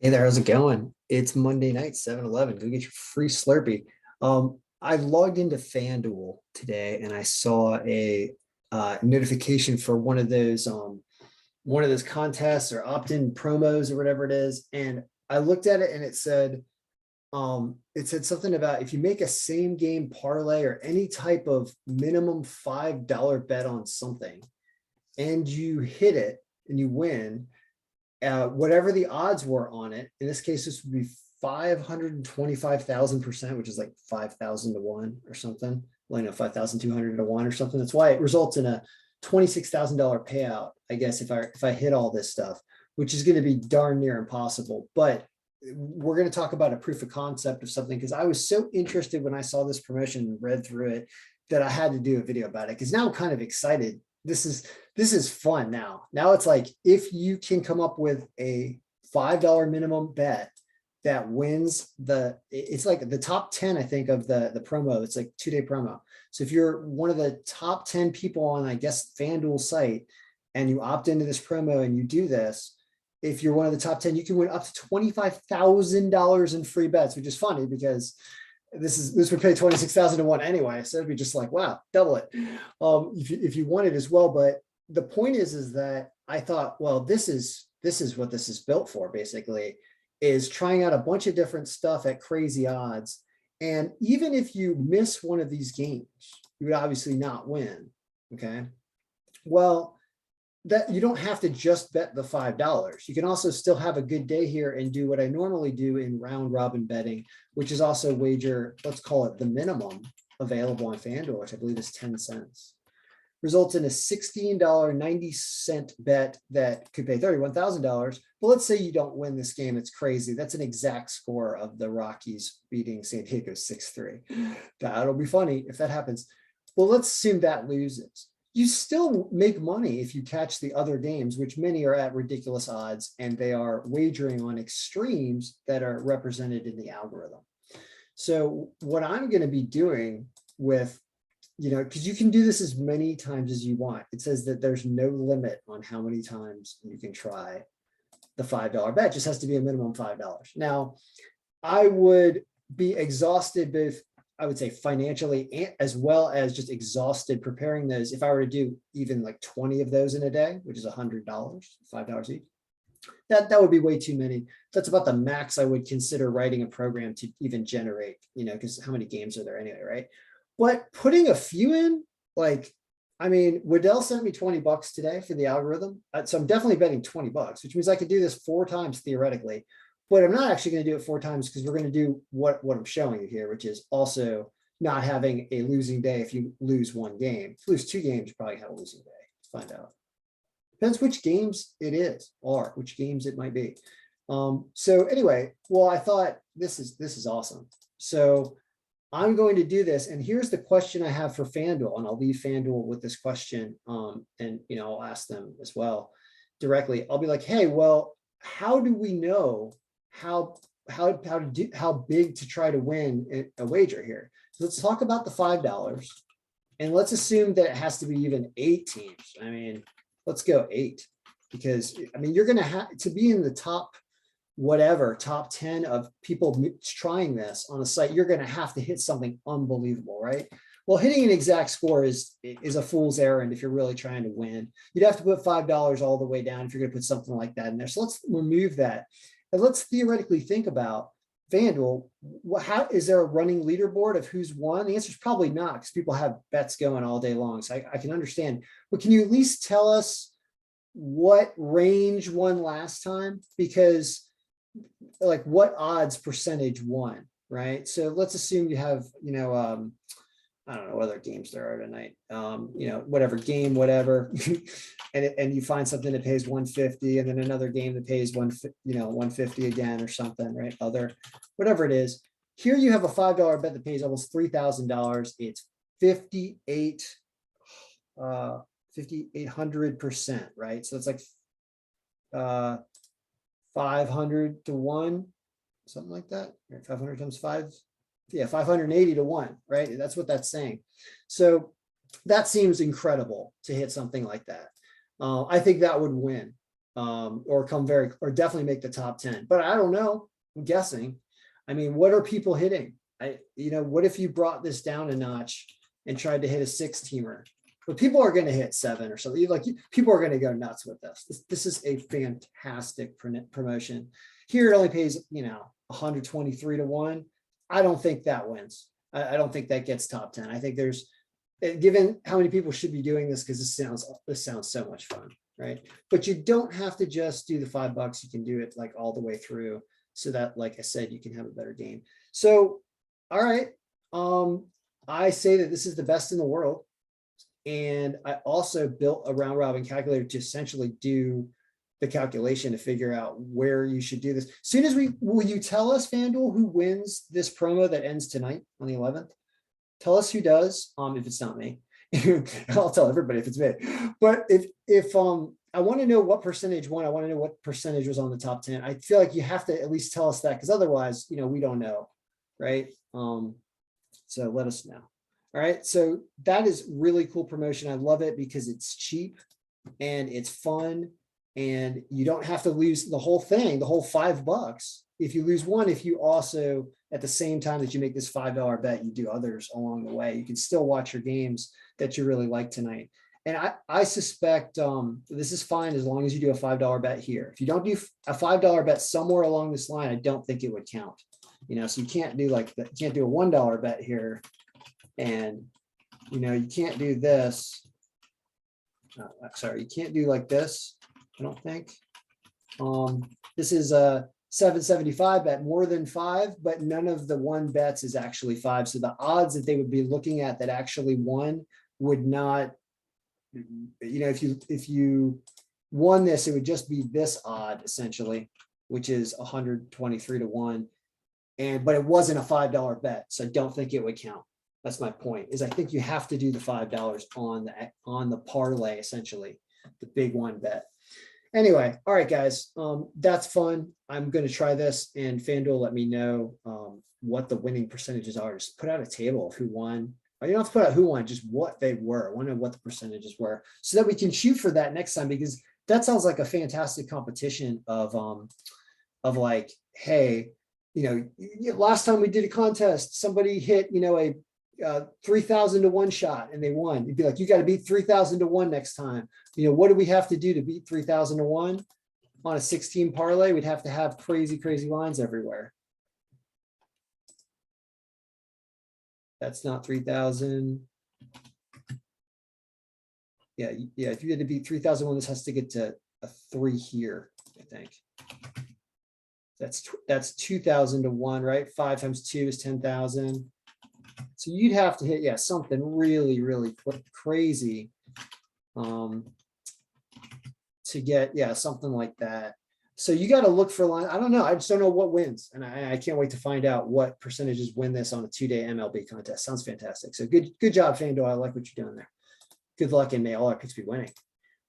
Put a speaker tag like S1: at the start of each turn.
S1: Hey there, how's it going? It's Monday night, 7-Eleven. Go get your free Slurpee. I logged into Fanduel today and I saw a notification for one of those contests or opt-in promos or whatever it is. And I looked at it and it said something about if you make a same game parlay or any type of minimum $5 bet on something and you hit it and you win, whatever the odds were on it, in this case, this would be 525,000%, which is like 5,000 to 1 or something. Well, 5,200 to 1 or something. That's why it results in a $26,000 payout, I guess, if I hit all this stuff, which is going to be darn near impossible. But we're going to talk about a proof of concept of something because I was so interested when I saw this promotion and read through it that I had to do a video about it because now I'm kind of excited. This is fun now. Now it's like if you can come up with a $5 minimum bet that wins it's like the top 10, I think, of the promo. It's like 2-day promo. So if you're one of the top 10 people on, I guess, FanDuel site, and you opt into this promo and you do this, if you're one of the top 10, you can win up to $25,000 in free bets, which is funny because this would pay 26,000 to 1 anyway. So it'd be just like, wow, double it. If you want it as well. But the point is that I thought, well, this is what this is built for, basically, is trying out a bunch of different stuff at crazy odds. And even if you miss one of these games, you would obviously not win. Okay. Well, that you don't have to just bet the $5. You can also still have a good day here and do what I normally do in round robin betting, which is also wager, let's call it the minimum available on FanDuel, which I believe is 10 cents. Results in a $16.90 bet that could pay $31,000. But let's say you don't win this game. It's crazy. That's an exact score of the Rockies beating San Diego 6-3. That'll be funny if that happens. Well, let's assume that loses. You still make money if you catch the other games, which many are at ridiculous odds, and they are wagering on extremes that are represented in the algorithm. So what I'm going to be doing with, because you can do this as many times as you want. It says that there's no limit on how many times you can try the $5 bet. It just has to be a minimum $5. Now, I would be exhausted both, I would say, financially, as well as just exhausted preparing those. If I were to do even like 20 of those in a day, which is $100, $5 each, that would be way too many. That's about the max I would consider writing a program to even generate, because how many games are there anyway, right? But putting a few in, Waddell sent me $20 today for the algorithm. So I'm definitely betting $20, which means I could do this 4 times theoretically. But I'm not actually going to do it 4 times because we're going to do what I'm showing you here, which is also not having a losing day if you lose 1 game. If you lose 2 games, you probably have a losing day. Let's find out. Depends which games it is or which games it might be. So anyway, well, I thought this is awesome. So I'm going to do this. And here's the question I have for FanDuel, and I'll leave FanDuel with this question. And I'll ask them as well directly. I'll be like, hey, well, how do we know how big to try to win a wager here? So let's talk about the $5, and let's assume that it has to be even 8 teams. Let's go 8, because you're going to have to be in the top 10 of people trying this on a site. You're going to have to hit something unbelievable, right? Well, hitting an exact score is a fool's errand if you're really trying to win. You'd have to put $5 all the way down if you're going to put something like that in there. So let's remove that. And let's theoretically think about FanDuel. How is there a running leaderboard of who's won? The answer is probably not, because people have bets going all day long. So I can understand. But can you at least tell us what range won last time? Because like what odds percentage won, right? So let's assume you have, I don't know what other games there are tonight. Whatever game, whatever, and you find something that pays 150, and then another game that pays 150 again or something, right? Whatever it is. Here you have a $5 bet that pays almost $3,000. It's 5,800%, right? So it's like 500 to 1, something like that. 500 times 5. Yeah, 580 to 1, right? That's what that's saying. So that seems incredible to hit something like that. I think that would win. or or definitely make the top 10. But I don't know. I'm guessing. I mean, what are people hitting? What if you brought this down a notch and tried to hit a 6-teamer? But people are going to hit 7 or something. People are going to go nuts with this. This is a fantastic promotion. Here it only pays 123 to 1. I don't think that wins. I don't think that gets top 10. I think given how many people should be doing this, because this sounds so much fun, right? But you don't have to just do the $5. You can do it like all the way through, so that, like I said, you can have a better game. So, all right, I say that this is the best in the world, and I also built a round robin calculator to essentially do the calculation to figure out where you should do this. As soon as will you tell us, FanDuel, who wins this promo that ends tonight on the 11th? Tell us who does. If it's not me, I'll tell everybody if it's me. But if I want to know what percentage won, I want to know what percentage was on the top 10. I feel like you have to at least tell us that, because otherwise, we don't know, right? So let us know. All right. So that is really cool promotion. I love it because it's cheap and it's fun, and you don't have to lose the whole thing, the whole $5. If you lose one, if you also, at the same time that you make this $5 bet, you do others along the way, you can still watch your games that you really like tonight. And I suspect this is fine as long as you do a $5 bet here. If you don't do a $5 bet somewhere along this line, I don't think it would count. So you can't do like that. You can't do a $1 bet here, and you can't do this. Sorry, you can't do like this. I don't think. This is a 775 bet, more than 5, but none of the 1 bets is actually 5. So the odds that they would be looking at that actually won would not, if you won this, it would just be this odd essentially, which is 123 to 1. But it wasn't a $5 bet. So I don't think it would count. That's my point, is I think you have to do the $5 on the parlay, essentially, the big 1 bet. Anyway, all right, guys, that's fun. I'm going to try this, and FanDuel let me know what the winning percentages are. Just put out a table of who won. You don't have to put out who won, just what they were. I want to know what the percentages were, so that we can shoot for that next time, because that sounds like a fantastic competition of like, hey, last time we did a contest, somebody hit, a 3,000 to 1 shot and they won. You'd be like, you got to beat 3,000 to 1 next time. What do we have to do to beat 3,000 to 1 on a 16 parlay? We'd have to have crazy lines everywhere. That's not 3,000. Yeah. If you had to beat 3,001, this has to get to a 3 here, I think. That's 2,000 to 1, right? 5 times 2 is 10,000. So you'd have to hit, something really crazy to get, something like that. So you got to look for line. I don't know. I just don't know what wins. And I can't wait to find out what percentages win this on a 2-day MLB contest. Sounds fantastic. So good job, FanDuel. I like what you're doing there. Good luck, and may all our picks be winning.